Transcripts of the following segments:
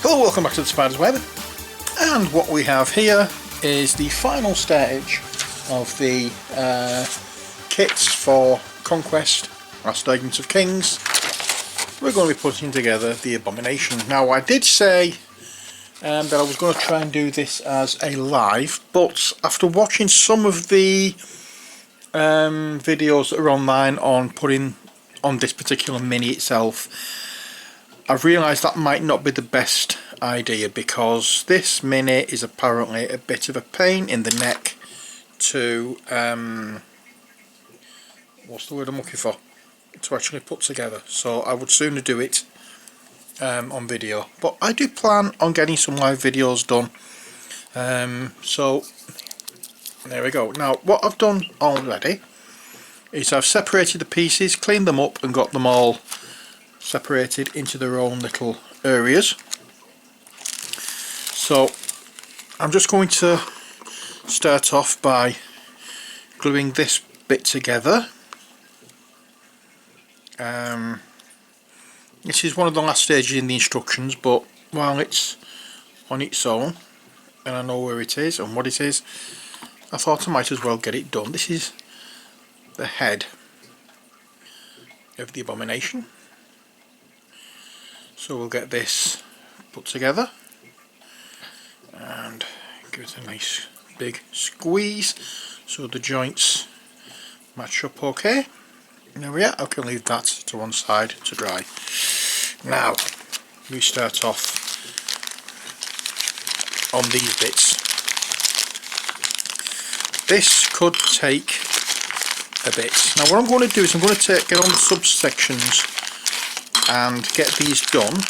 Hello, welcome back to the Spires Web, and what we have here is the final stage of the kits for Conquest, Last Argument of Kings. We're going to be putting together the Abomination. Now, I did say that I was going to try and do this as a live, but after watching some of the videos that are online on putting on this particular mini itself, I've realised that might not be the best idea, because this mini is apparently a bit of a pain in the neck to what's the word I'm looking for, to actually put together. So I would sooner do it on video, but I do plan on getting some live videos done. So there we go. Now what I've done already is I've separated the pieces, cleaned them up and got them all separated into their own little areas. So I'm just going to start off by gluing this bit together. This is one of the last stages in the instructions, but while it's on its own and I know where it is and what it is, I thought I might as well get it done. This is the head of the Abomination. So we'll get this put together and give it a nice big squeeze so the joints match up okay. There we are. I can leave that to one side to dry. Now we start off on these bits. This could take a bit. Now what I'm going to do is I'm going to get on the subsections and get these done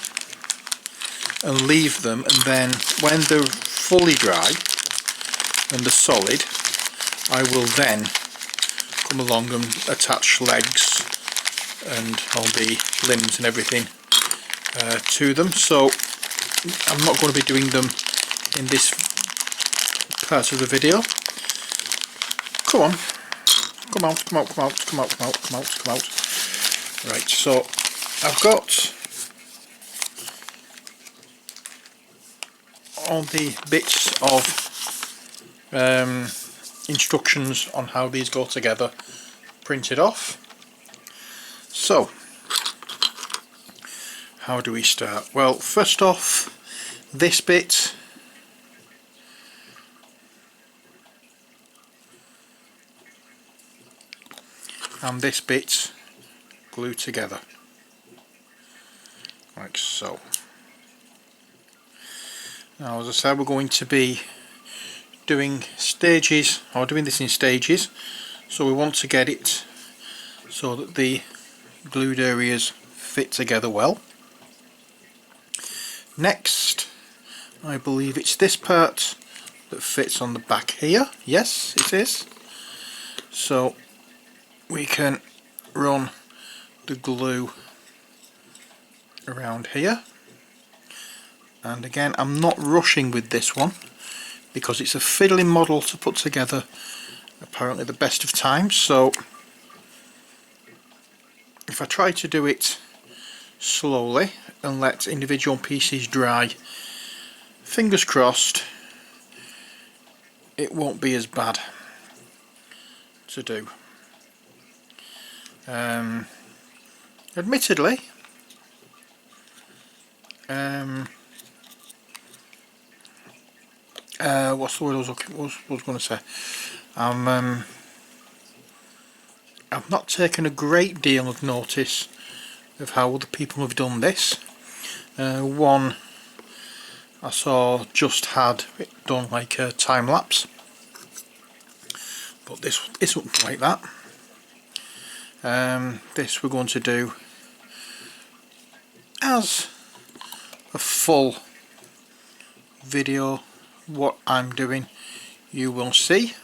and leave them, and then when they're fully dry and they're solid, I will then come along and attach legs and all the limbs and everything to them. So I'm not going to be doing them in this part of the video. Come on, come out, come out, come out, come out, come out, come out, come out. Right, so I've got all the bits of instructions on how these go together printed off. So how do we start? Well, first off, this bit and this bit glue together like so. Now, as I said, we're going to be doing stages, or doing this in stages, so we want to get it so that the glued areas fit together well. Next, I believe it's this part that fits on the back here. Yes, it is. So we can run the glue around here, and again I'm not rushing with this one because it's a fiddling model to put together apparently the best of times. So if I try to do it slowly and let individual pieces dry, fingers crossed it won't be as bad to do. Admittedly, what's the word I was going to say? I've not taken a great deal of notice of how other people have done this. One I saw just had it done like a time lapse, but this isn't like that. This we're going to do as a full video. What I'm doing you will see.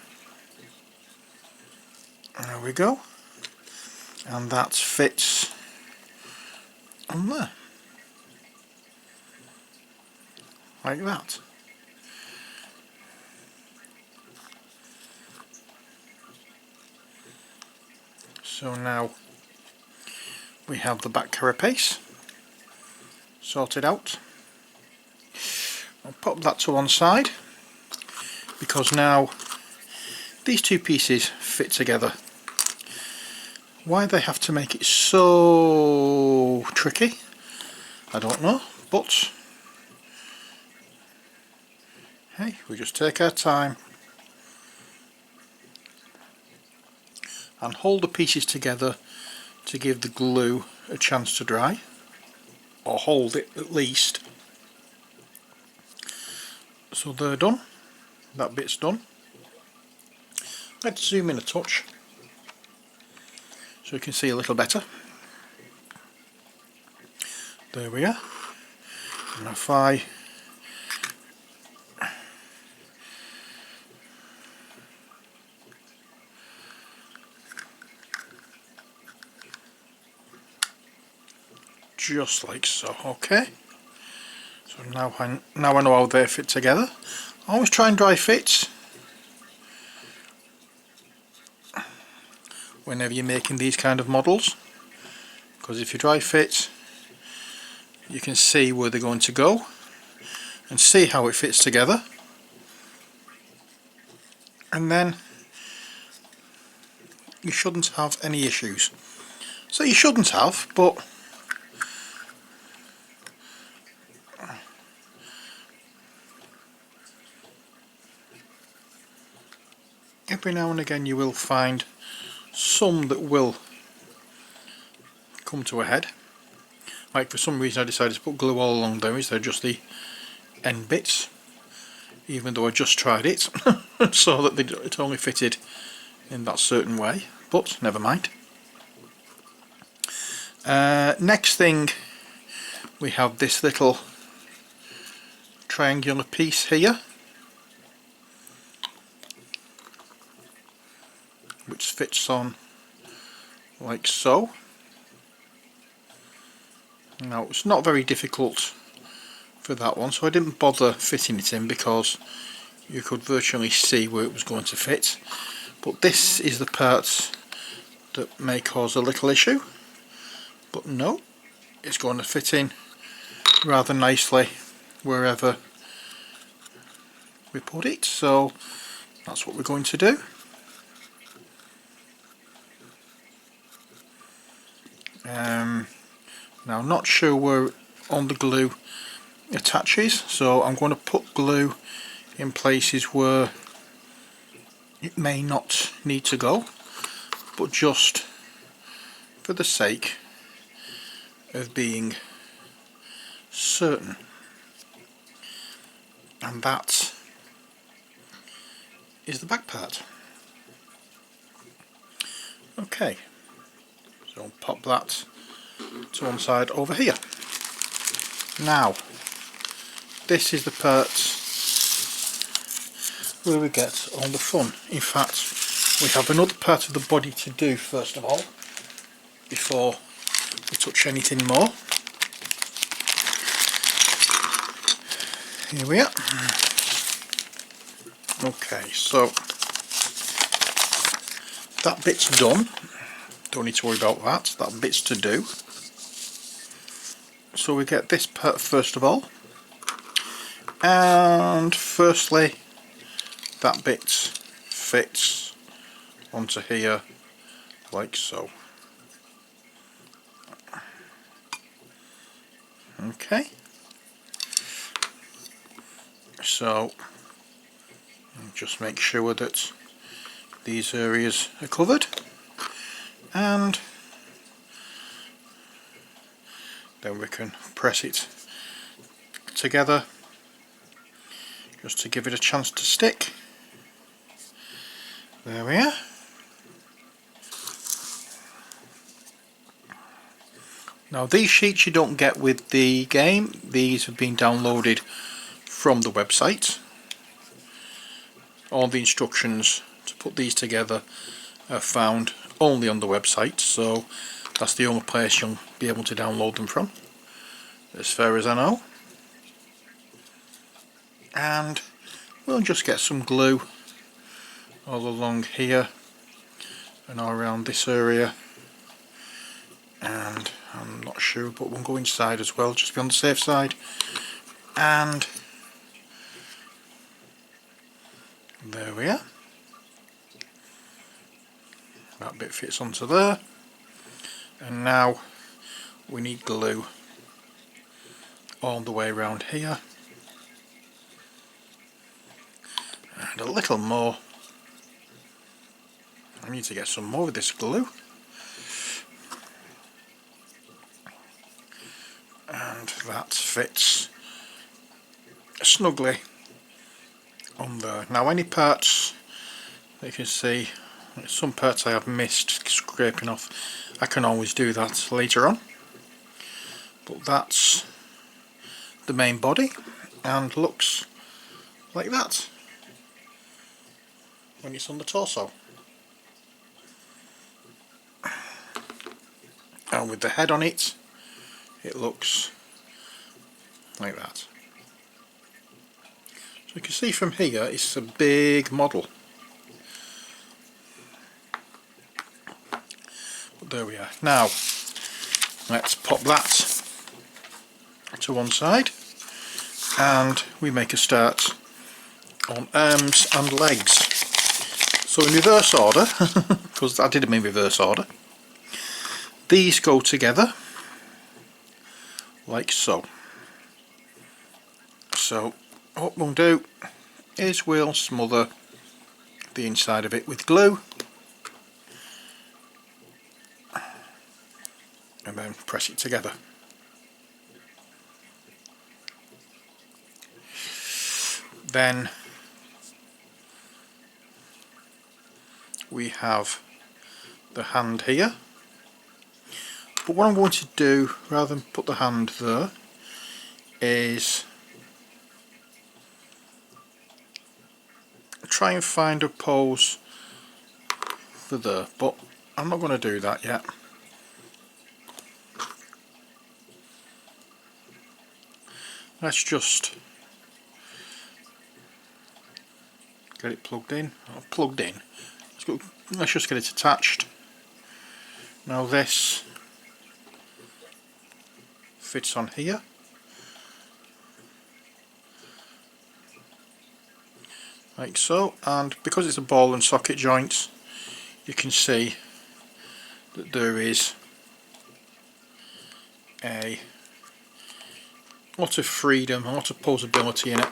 There we go, and that fits on there like that. So now we have the back carapace sorted out. I'll pop that to one side, because now these two pieces fit together. Why they have to make it so tricky, I don't know, but hey, we just take our time and hold the pieces together to give the glue a chance to dry, or hold it at least. So they're done, that bit's done. Let's zoom in a touch so you can see a little better. There we are. And if I just like so, okay. So now I know how they fit together. Always try and dry fit whenever you're making these kind of models, because if you dry fit, you can see where they're going to go and see how it fits together, and then you shouldn't have any issues. So you shouldn't have, but every now and again you will find some that will come to a head. Like for some reason I decided to put glue all along there instead of just the end bits, even though I just tried it so that it only fitted in that certain way, but never mind. Next thing, we have this little triangular piece here, which fits on like so. Now it's not very difficult for that one, so I didn't bother fitting it in because you could virtually see where it was going to fit. But this is the part that may cause a little issue, but no, it's going to fit in rather nicely wherever we put it, so that's what we're going to do. Now I'm not sure where on the glue attaches, so I'm going to put glue in places where it may not need to go, but just for the sake of being certain. And that is the back part. Okay, so I'll pop that to one side over here. Now this is the part where we get all the fun. In fact, we have another part of the body to do first of all, before we touch anything more. Here we are. Okay, so that bit's done. Don't need to worry about that. That bit's to do. So we get this part first of all, and firstly that bit fits onto here like so. Okay, so just make sure that these areas are covered, and then we can press it together just to give it a chance to stick. There we are. Now these sheets you don't get with the game, these have been downloaded from the website. All the instructions to put these together are found only on the website, so that's the only place you'll be able to download them from, as far as I know. And we'll just get some glue all along here and all around this area, and I'm not sure, but we'll go inside as well just to be on the safe side, and There we are. That bit fits onto there, and now we need glue all the way around here, and a little more. I need to get some more of this glue, and that fits snugly on there. Now any parts that you can see, some parts I have missed scraping off, I can always do that later on, but that's the main body and looks like that when it's on the torso. And with the head on it, it looks like that. So you can see from here it's a big model. But there we are. Now let's pop that to one side and we make a start on arms and legs. So in reverse order, because I did them in reverse order, these go together like so. So what we'll do is we'll smother the inside of it with glue and then press it together. Then we have the hand here, but what I'm going to do, rather than put the hand there, is try and find a pose for there, but I'm not going to do that yet. Let's just get it plugged in. Let's just get it attached. Now this fits on here. Like so, and because it's a ball and socket joint, you can see that there is a lot of freedom, a lot of posability in it.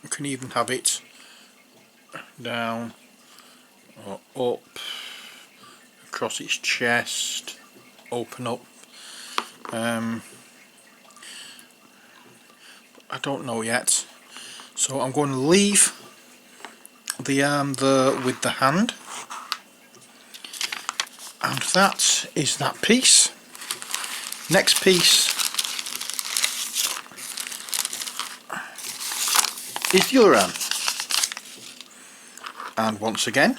You can even have it down or up, across its chest, open up. I don't know yet, so I'm going to leave the arm there with the hand, and that is that piece. Next piece is the other arm, and once again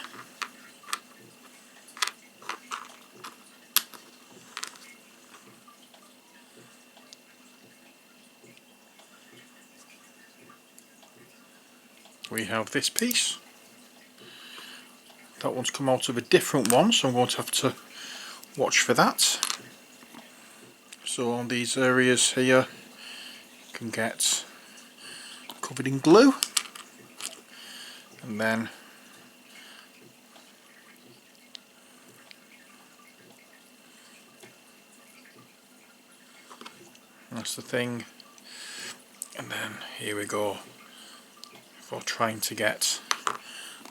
we have this piece. That one's come out of a different one, so I'm going to have to watch for that. So on these areas here you can get covered in glue, and then that's the thing, and then here we go for trying to get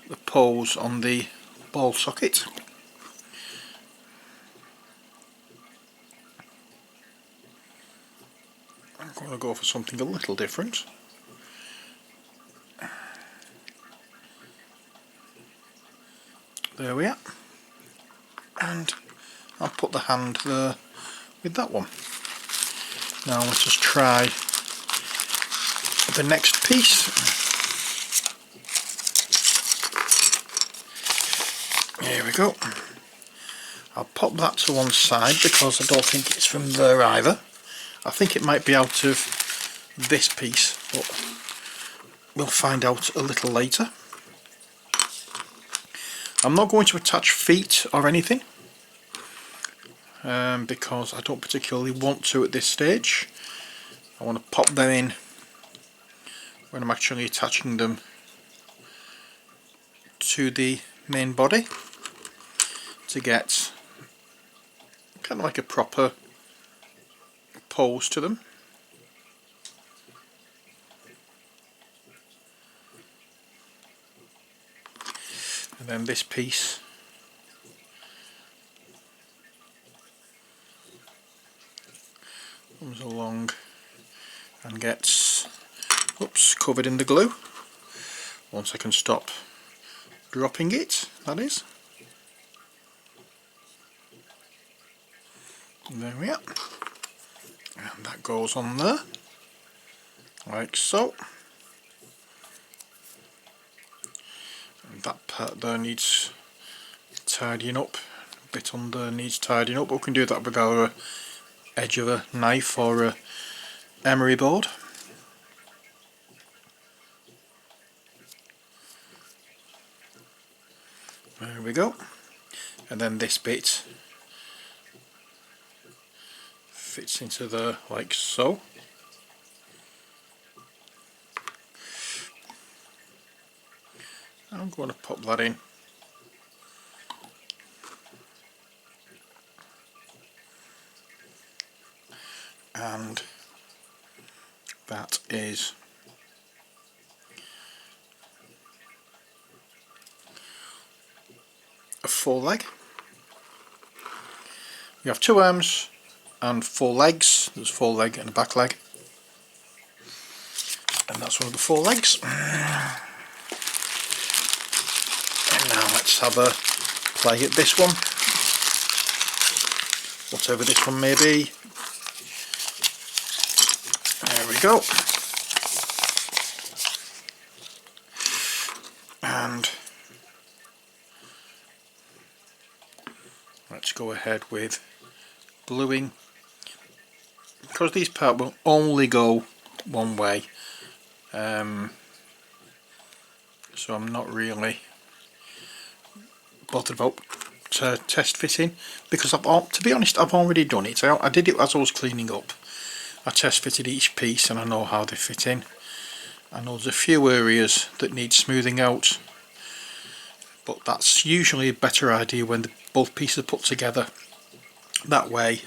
the pose on the ball socket. I'm going to go for something a little different. There we are, and I'll put the hand there with that one. Now let's just try the next piece. Here we go. I'll pop that to one side because I don't think it's from there either. I think it might be out of this piece, but we'll find out a little later. I'm not going to attach feet or anything. because I don't particularly want to at this stage. I want to pop them in when I'm actually attaching them to the main body to get kind of like a proper pose to them. And then this piece comes along and gets covered in the glue once I can stop dropping it, that is. And there we are. And that goes on there, like so. And that part there needs tidying up. A bit under needs tidying up, but we can do that with our edge of a knife or a emery board. There we go. And then this bit fits into there like so. I'm going to pop that in. And that is a foreleg. You have 2 arms and 4 legs. There's a foreleg and a back leg, and that's one of the 4 legs. And now let's have a play at this one, whatever this one may be. There we go. And let's go ahead with gluing, because these parts will only go one way, so I'm not really bothered about test fitting, because to be honest, I've already done it. I did it as I was cleaning up. I test fitted each piece and I know how they fit in. I know there's a few areas that need smoothing out, but that's usually a better idea when both pieces are put together. That way,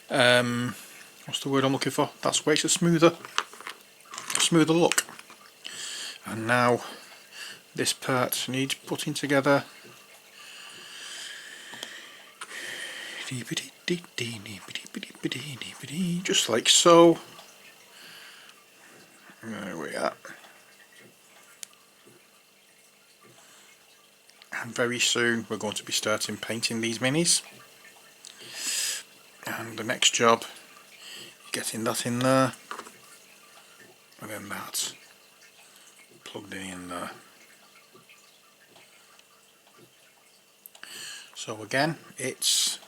what's the word I'm looking for? That's way to smoother look. And now this part needs putting together. Just like so. There we are. And very soon we're going to be starting painting these minis. And the next job, getting that in there, and then that plugged in there. So again, it's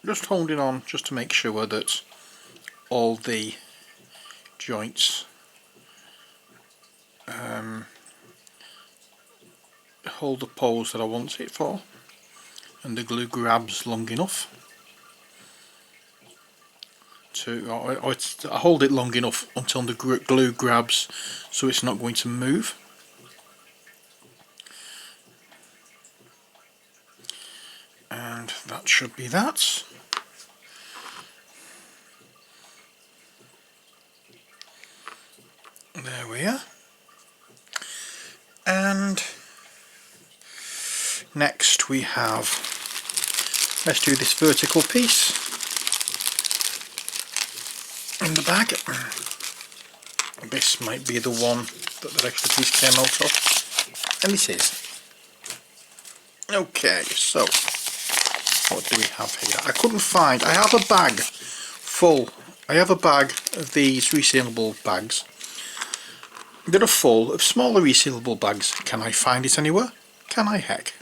just holding on just to make sure that all the joints hold the pose that I want it for, and the glue grabs long enough to, I hold it long enough until the glue grabs so it's not going to move. And that should be that. There we are. And next we have, let's do this vertical piece in the bag. This might be the one that the extra piece came out of, and it is. Okay, so what do we have here? I couldn't find, I have a bag full, I have a bag of these resealable bags that are full of smaller resealable bags. Can I find it anywhere? Can I heck?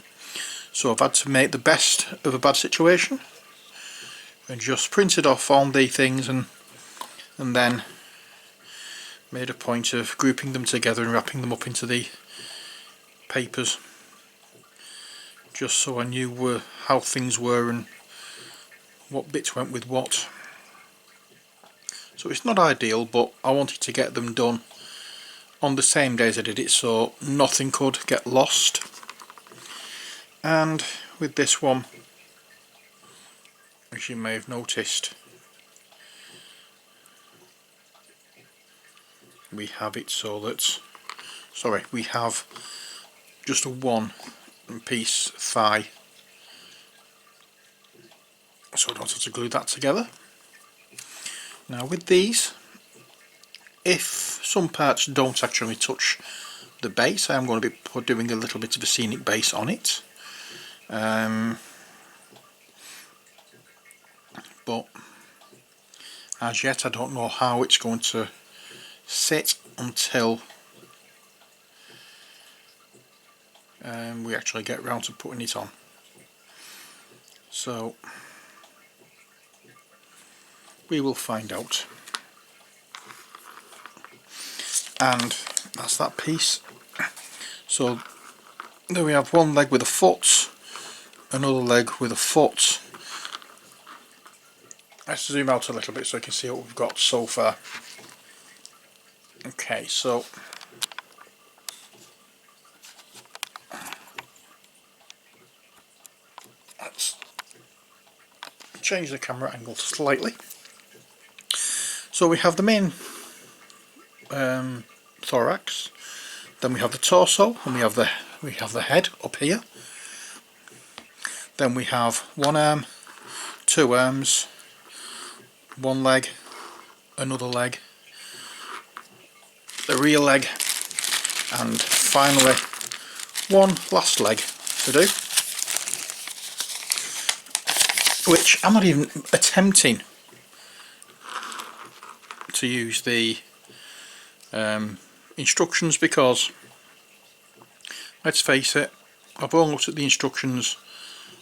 So I've had to make the best of a bad situation and just printed off on the things and then made a point of grouping them together and wrapping them up into the papers. just so I knew how things were and what bits went with what. So it's not ideal, but I wanted to get them done on the same day as I did it, so nothing could get lost. And with this one, as you may have noticed, we have it so that, sorry, we have just a one piece thigh, so I don't have to glue that together. Now with these, if some parts don't actually touch the base, I am going to be doing a little bit of a scenic base on it. But as yet I don't know how it's going to sit until we actually get round to putting it on. So we will find out. And that's that piece. So there we have one leg with a foot, another leg with a foot. Let's zoom out a little bit so you can see what we've got so far. Okay, so let's change the camera angle slightly. So we have the main thorax, then we have the torso, and we have the head up here. Then we have one arm, two arms, one leg, another leg, the rear leg, and finally one last leg to do, which I'm not even attempting to use the instructions, because let's face it, I've only looked at the instructions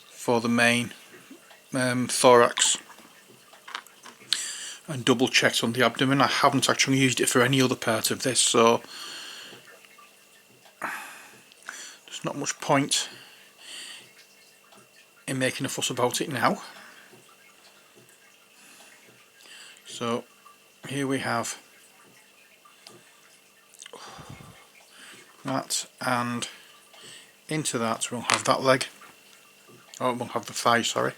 for the main thorax and double checked on the abdomen. I haven't actually used it for any other part of this, so there's not much point in making a fuss about it now. So here we have that, and into that we'll have that leg. Oh, we'll have the thigh, sorry.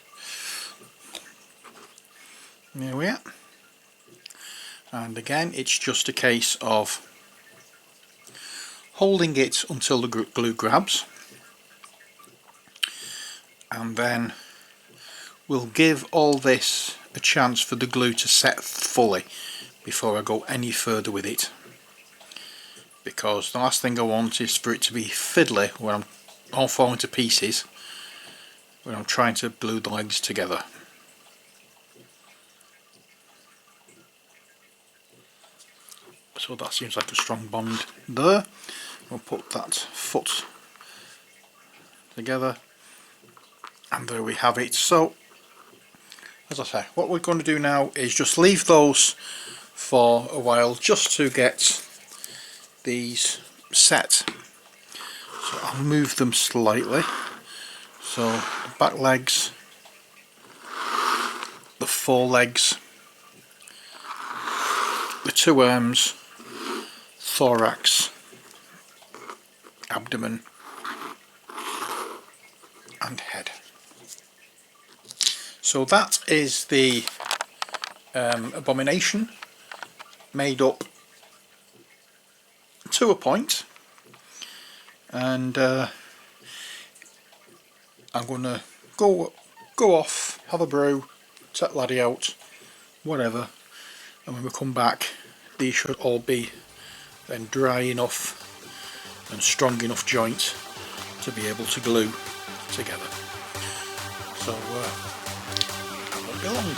There we are. And again, it's just a case of holding it until the glue grabs, and then we'll give all this a chance for the glue to set fully before I go any further with it, because the last thing I want is for it to be fiddly when I'm all falling to pieces when I'm trying to glue the legs together. So that seems like a strong bond there. We'll put that foot together, and there we have it. So as I say, what we're going to do now is just leave those for a while just to get these set. So I'll move them slightly. So the back legs, the forelegs, the two arms, thorax, abdomen and head. So that is the Abomination, made up to a point, and I'm going to go off, have a brew, take Laddie out, whatever, and when we come back these should all be then dry enough and strong enough joint to be able to glue together. So that won't be long.